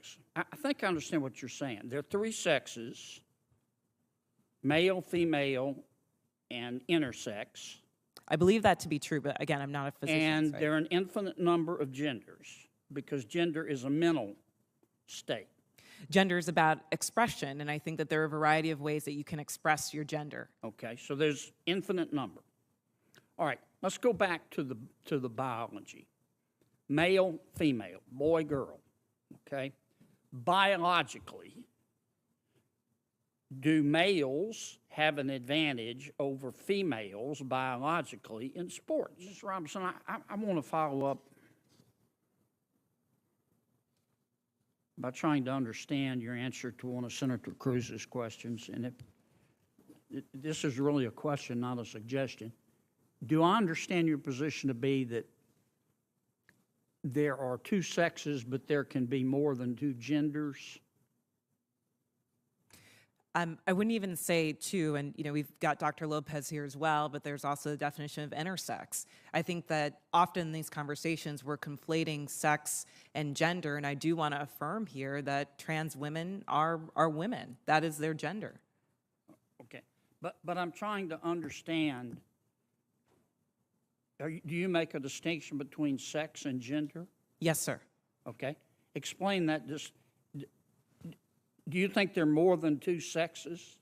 athletics. I think I understand what you're saying. There are three sexes: male, female, and intersex. I believe that to be true, but again, I'm not a physician. And so there are an infinite number of genders because gender is a mental state. Gender is about expression, and I think that there are a variety of ways that you can express your gender. Okay, so there's infinite number. All right, let's go back to the biology. Male, female, boy, girl. Okay, biologically, do males have an advantage over females biologically in sports? Ms. Robinson, I want to follow up by trying to understand your answer to one of Senator Cruz's questions. And this is really a question, not a suggestion. Do I understand your position to be that there are two sexes, but there can be more than two genders? I wouldn't even say two, and we've got Dr. Lopez here as well, but there's also the definition of intersex. I think that often in these conversations we're conflating sex and gender, and I do want to affirm here that trans women are women. That is their gender. Okay, but I'm trying to understand, do you make a distinction between sex and gender? Yes, sir. Okay, explain that. Do you think there are more than two sexes?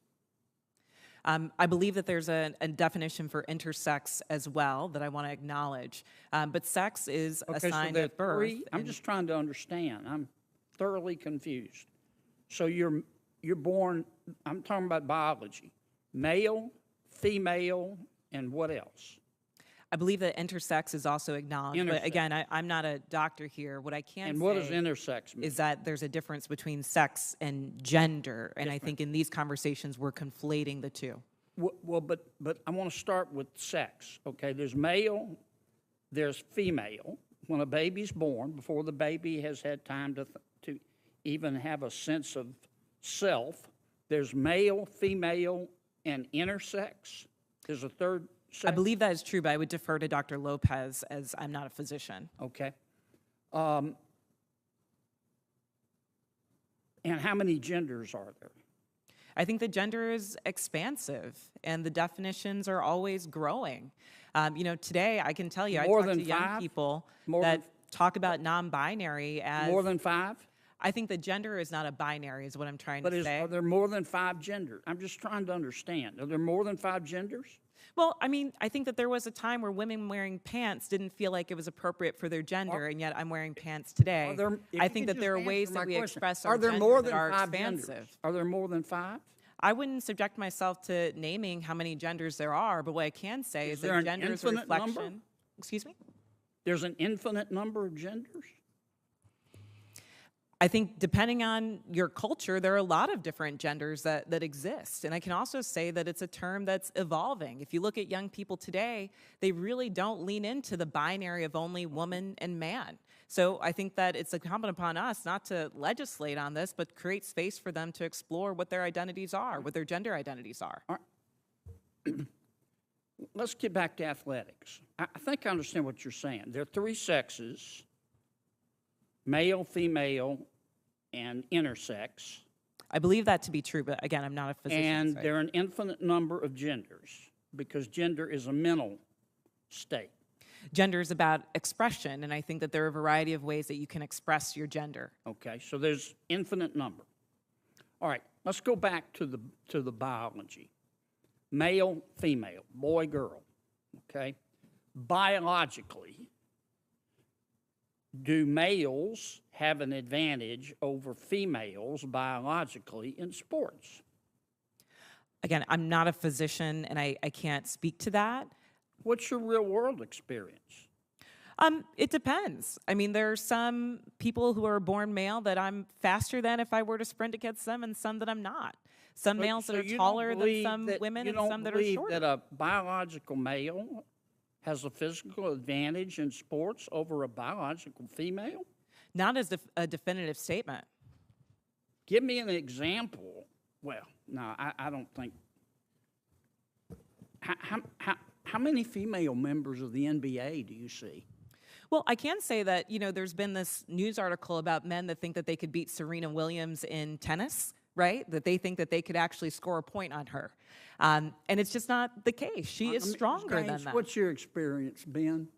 I believe that there's a definition for intersex as well that I want to acknowledge. But sex is assigned at birth. I'm just trying to understand. I'm thoroughly confused. So you're born, I'm talking about biology, male, female, and what else? I believe that intersex is also acknowledged. Intersex. But again, I'm not a doctor here. What I can And say what does intersex mean? is that there's a difference between sex and gender. And I think in these conversations, we're conflating the two. Well, but I want to start with sex, okay? There's male, there's female. When a baby's born, before the baby has had time to even have a sense of self, there's male, female, and intersex. There's a third sex? I believe that is true, but I would defer to Dr. Lopez as I'm not a physician. Okay. And how many genders are there? I think the gender is expansive, and the definitions are always growing. Today I can tell you, I talk to young people that talk about non-binary as more than five. I think the gender is not a binary, is what I'm trying to say. Are there more than five genders? I'm just trying to understand. Are there more than five genders? Well, I think that there was a time where women wearing pants didn't feel like it was appropriate for their gender, and yet I'm wearing pants today. I think that there are ways that we express our gender that are expansive. Are there more than five? I wouldn't subject myself to naming how many genders there are, but what I can say is that gender is a reflection. Number? Excuse me? There's an infinite number of genders? I think depending on your culture, there are a lot of different genders that exist. And I can also say that it's a term that's evolving. If you look at young people today, they really don't lean into the binary of only woman and man. So I think that it's incumbent upon us not to legislate on this, but create space for them to explore what their identities are, what their gender identities are. All right. Let's get back to athletics. I think I understand what you're saying. There are three sexes: male, female, and intersex. I believe that to be true, but again, I'm not a physician. And there are an infinite number of genders because gender is a mental state. Gender is about expression, and I think that there are a variety of ways that you can express your gender. Okay, so there's infinite number. All right, let's go back to the biology. Male, female, boy, girl. Okay, biologically, do males have an advantage over females biologically in sports? Again, I'm not a physician, and I can't speak to that. What's your real-world experience? It depends. There are some people who are born male that I'm faster than if I were to sprint against them, and some that I'm not. Some males that are taller than some women, and some that are shorter. You don't believe that a biological male has a physical advantage in sports over a biological female? Not as a definitive statement. Give me an example. Well, no, I don't think. How many female members of the NBA do you see? Well, I can say that, there's been this news article about men that think that they could beat Serena Williams in tennis, right? That they think that they could actually score a point on her. And it's just not the case. She is stronger than that. What's your experience, Ben?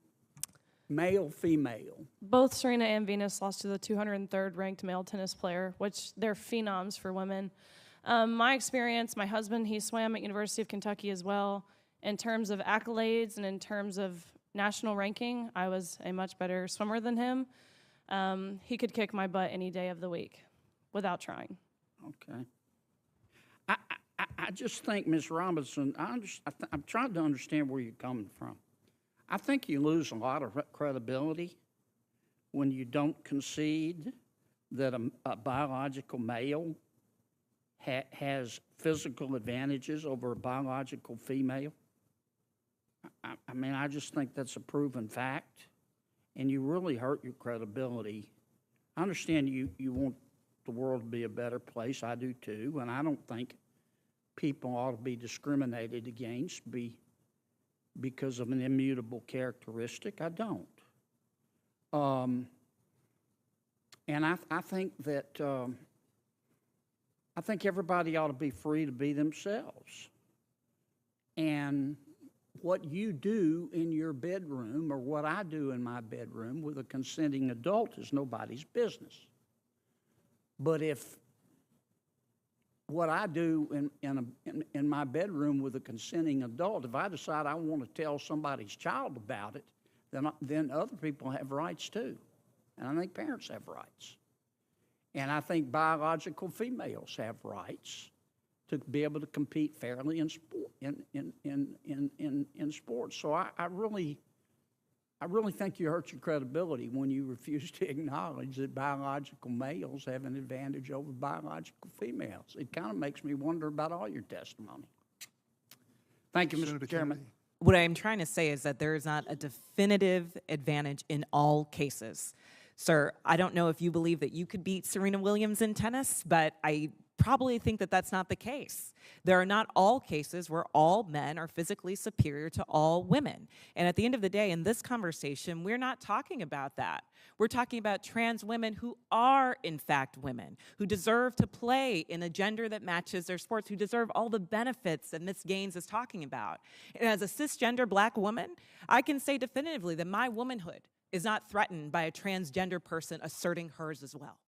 Male, female? Both Serena and Venus lost to the 203rd ranked male tennis player, which they're phenoms for women. My experience, my husband, he swam at University of Kentucky as well. In terms of accolades and in terms of national ranking, I was a much better swimmer than him. He could kick my butt any day of the week without trying. Okay. I just think, Ms. Robinson, I'm trying to understand where you're coming from. I think you lose a lot of credibility when you don't concede that a biological male has physical advantages over a biological female. I mean, I just think that's a proven fact, and you really hurt your credibility. I understand you want the world to be a better place. I do too, and I don't think people ought to be discriminated against because of an immutable characteristic. I don't. And I think that I think everybody ought to be free to be themselves. And what you do in your bedroom or what I do in my bedroom with a consenting adult is nobody's business. But if what I do in my bedroom with a consenting adult, if I decide I want to tell somebody's child about it, then other people have rights too. And I think parents have rights. And I think biological females have rights to be able to compete fairly in sport, in sports. So I really think you hurt your credibility when you refuse to acknowledge that biological males have an advantage over biological females. It kind of makes me wonder about all your testimony. Thank you, Mr. Chairman. What I'm trying to say is that there is not a definitive advantage in all cases. Sir, I don't know if you believe that you could beat Serena Williams in tennis, but I probably think that that's not the case. There are not all cases where all men are physically superior to all women. And at the end of the day, in this conversation, we're not talking about that. We're talking about trans women who are, in fact, women, who deserve to play in a gender that matches their sports, who deserve all the benefits that Ms. Gaines is talking about. And as a cisgender black woman, I can say definitively that my womanhood is not threatened by a transgender person asserting hers as well.